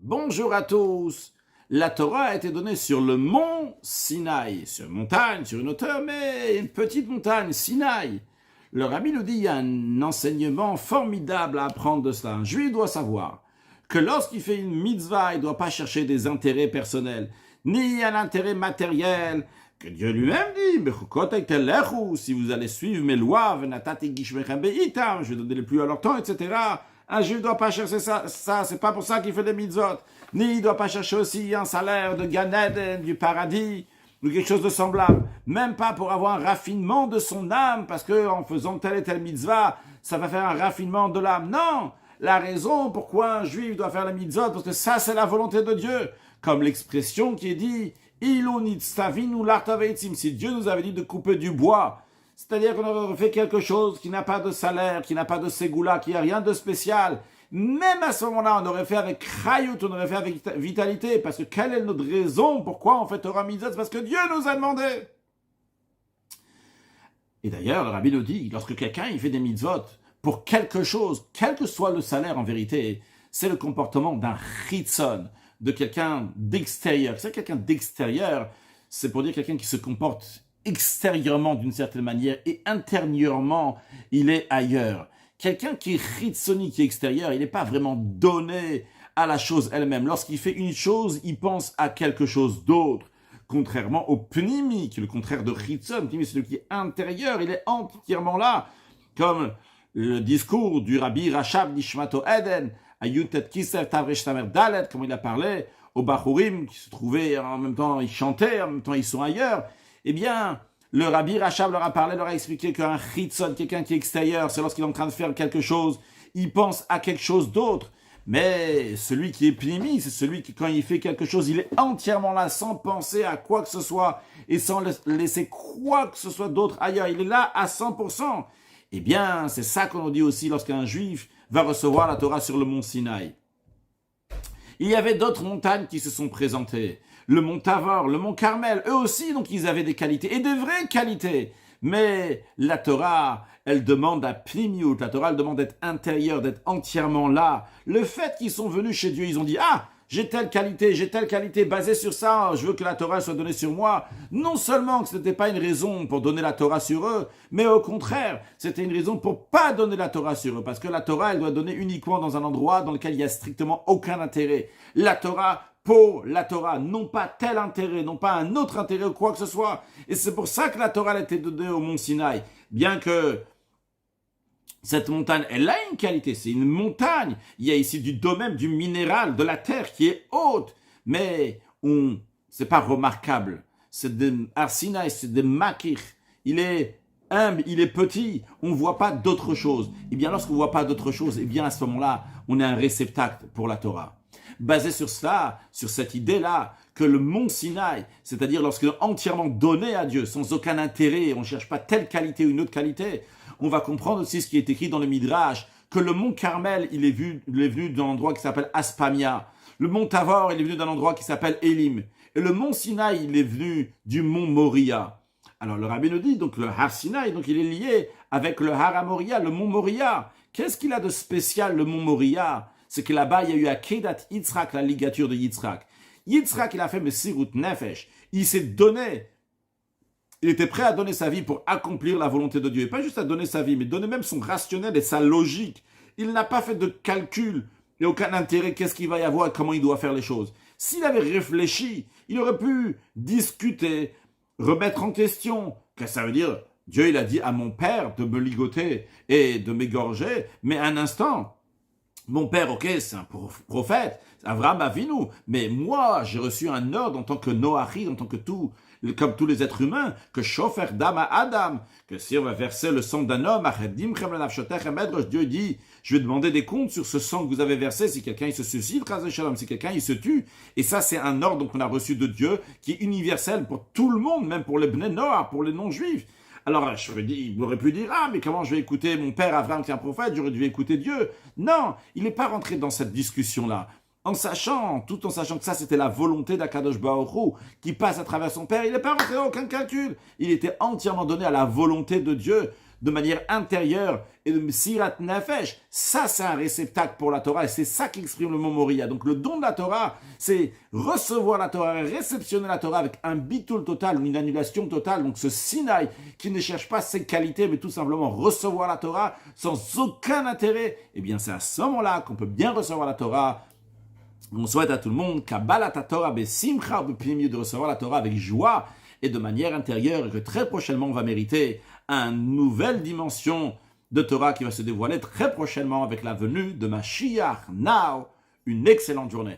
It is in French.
Bonjour à tous. La Torah a été donnée sur le mont Sinaï, sur une montagne, sur une hauteur, mais une petite montagne, Sinaï. Le rabbi nous dit qu'il y a un enseignement formidable à apprendre de cela. Un juif doit savoir que lorsqu'il fait une mitzvah, il ne doit pas chercher des intérêts personnels, ni un intérêt matériel, que Dieu lui-même dit, si vous allez suivre mes lois, je vais donner les pluies à leur temps, etc. Un juif ne doit pas chercher ça, c'est pas pour ça qu'il fait des mitzvot. Ni il ne doit pas chercher aussi un salaire de Gan Eden, du paradis, ou quelque chose de semblable. Même pas pour avoir un raffinement de son âme, parce qu'en faisant telle et telle mitzvah, ça va faire un raffinement de l'âme. Non! La raison pourquoi un juif doit faire la mitzvot, parce que ça, c'est la volonté de Dieu. Comme l'expression qui est dit, si Dieu nous avait dit de couper du bois, c'est-à-dire qu'on aurait fait quelque chose qui n'a pas de salaire, qui n'a pas de ségoula, qui n'a rien de spécial. Même à ce moment-là, on aurait fait avec chayut, on aurait fait avec vitalité. Parce que quelle est notre raison pourquoi on fait Torah Mitzvot? C'est parce que Dieu nous a demandé. Et d'ailleurs, le rabbi nous dit, lorsque quelqu'un il fait des mitzvot pour quelque chose, quel que soit le salaire en vérité, c'est le comportement d'un chitzon, de quelqu'un d'extérieur. C'est quelqu'un d'extérieur, c'est pour dire quelqu'un qui se comporte extérieurement d'une certaine manière et intérieurement, il est ailleurs. Quelqu'un qui est chitzoni, qui est extérieur, il n'est pas vraiment donné à la chose elle-même. Lorsqu'il fait une chose, il pense à quelque chose d'autre. Contrairement au pnimi, qui est le contraire de chitzon. Pnimi, c'est celui qui est intérieur, il est entièrement là. Comme le discours du rabbi Rachab Nishmato Eden, à Yuntet Kisev Tavresh Tamer Dalet, comme il a parlé, aux Bachurim, qui se trouvaient en même temps, ils chantaient, en même temps ils sont ailleurs. Eh bien, le rabbi Rachab leur a parlé, leur a expliqué qu'un chitzon, quelqu'un qui est extérieur, c'est lorsqu'il est en train de faire quelque chose, il pense à quelque chose d'autre. Mais celui qui est pnimi, c'est celui qui, quand il fait quelque chose, il est entièrement là, sans penser à quoi que ce soit, et sans laisser quoi que ce soit d'autre ailleurs. Il est là à 100%. Eh bien, c'est ça qu'on nous dit aussi lorsqu'un juif va recevoir la Torah sur le mont Sinaï. Il y avait d'autres montagnes qui se sont présentées. Le mont Tavor, le mont Carmel, eux aussi, donc ils avaient des qualités, et de vraies qualités. Mais la Torah, elle demande à Pnimiut, la Torah, elle demande d'être intérieure, d'être entièrement là. Le fait qu'ils sont venus chez Dieu, ils ont dit, ah, j'ai telle qualité, basée sur ça, je veux que la Torah soit donnée sur moi. Non seulement que ce n'était pas une raison pour donner la Torah sur eux, mais au contraire, c'était une raison pour pas donner la Torah sur eux, parce que la Torah, elle doit donner uniquement dans un endroit dans lequel il y a strictement aucun intérêt. La Torah, pour la Torah, non pas tel intérêt, non pas un autre intérêt ou quoi que ce soit. Et c'est pour ça que la Torah a été donnée au mont Sinaï. Bien que cette montagne, elle a une qualité, c'est une montagne. Il y a ici du domaine, du minéral, de la terre qui est haute. Mais c'est pas remarquable. C'est des Arsinaï, c'est des makir. Il est humble, il est petit. On ne voit pas d'autre chose. Et bien, lorsqu'on ne voit pas d'autre chose, et bien à ce moment-là, on est un réceptacle pour la Torah. Basé sur cela, sur cette idée-là, que le mont Sinaï, c'est-à-dire lorsqu'il est entièrement donné à Dieu, sans aucun intérêt, on ne cherche pas telle qualité ou une autre qualité, on va comprendre aussi ce qui est écrit dans le Midrash, que le mont Carmel, il est venu d'un endroit qui s'appelle Aspamia. Le mont Tavor, il est venu d'un endroit qui s'appelle Elim. Et le mont Sinaï, il est venu du mont Moria. Alors le rabbi nous dit, donc le Har Sinaï, donc il est lié avec le Har Amoria, le mont Moria. Qu'est-ce qu'il a de spécial, le mont Moria? C'est que là-bas, il y a eu Akedat Yitzhak, la ligature de Yitzhak. Yitzhak, il a fait Messirut Nefesh. Il s'est donné, il était prêt à donner sa vie pour accomplir la volonté de Dieu. Et pas juste à donner sa vie, mais donner même son rationnel et sa logique. Il n'a pas fait de calcul et aucun intérêt, qu'est-ce qu'il va y avoir et comment il doit faire les choses. S'il avait réfléchi, il aurait pu discuter, remettre en question. Qu'est-ce que ça veut dire? Dieu, il a dit à mon père de me ligoter et de m'égorger, mais un instant, mon père, ok, c'est un prophète, Avraham Avinu, mais moi, j'ai reçu un ordre en tant que Noachid, en tant que comme tous les êtres humains, que Shofer Dam à Adam, que si on va verser le sang d'un homme, Dieu dit, je vais demander des comptes sur ce sang que vous avez versé, si quelqu'un il se suicide, si quelqu'un il se tue, et ça c'est un ordre qu'on a reçu de Dieu, qui est universel pour tout le monde, même pour les Bnei Noach, pour les non-juifs. Alors, il aurait pu dire, ah, mais comment je vais écouter mon père Abraham qui est un prophète, j'aurais dû écouter Dieu. Non, il n'est pas rentré dans cette discussion-là. Tout en sachant que ça, c'était la volonté d'Akadosh Baruch Hu, qui passe à travers son père, il n'est pas rentré dans aucun calcul. Il était entièrement donné à la volonté de Dieu. de manière intérieure et de Mesirat Nefesh. Ça, c'est un réceptacle pour la Torah et c'est ça qu'exprime le mot Moria. Donc le don de la Torah, c'est recevoir la Torah, réceptionner la Torah avec un bitul total, une annulation totale. Donc ce Sinaï qui ne cherche pas ses qualités, mais tout simplement recevoir la Torah sans aucun intérêt, eh bien c'est à ce moment-là qu'on peut bien recevoir la Torah. On souhaite à tout le monde Kabbalat Torah besimcha, de recevoir la Torah avec joie et de manière intérieure, et que très prochainement on va mériter une nouvelle dimension de Torah qui va se dévoiler très prochainement avec la venue de Mashiach. Now, une excellente journée.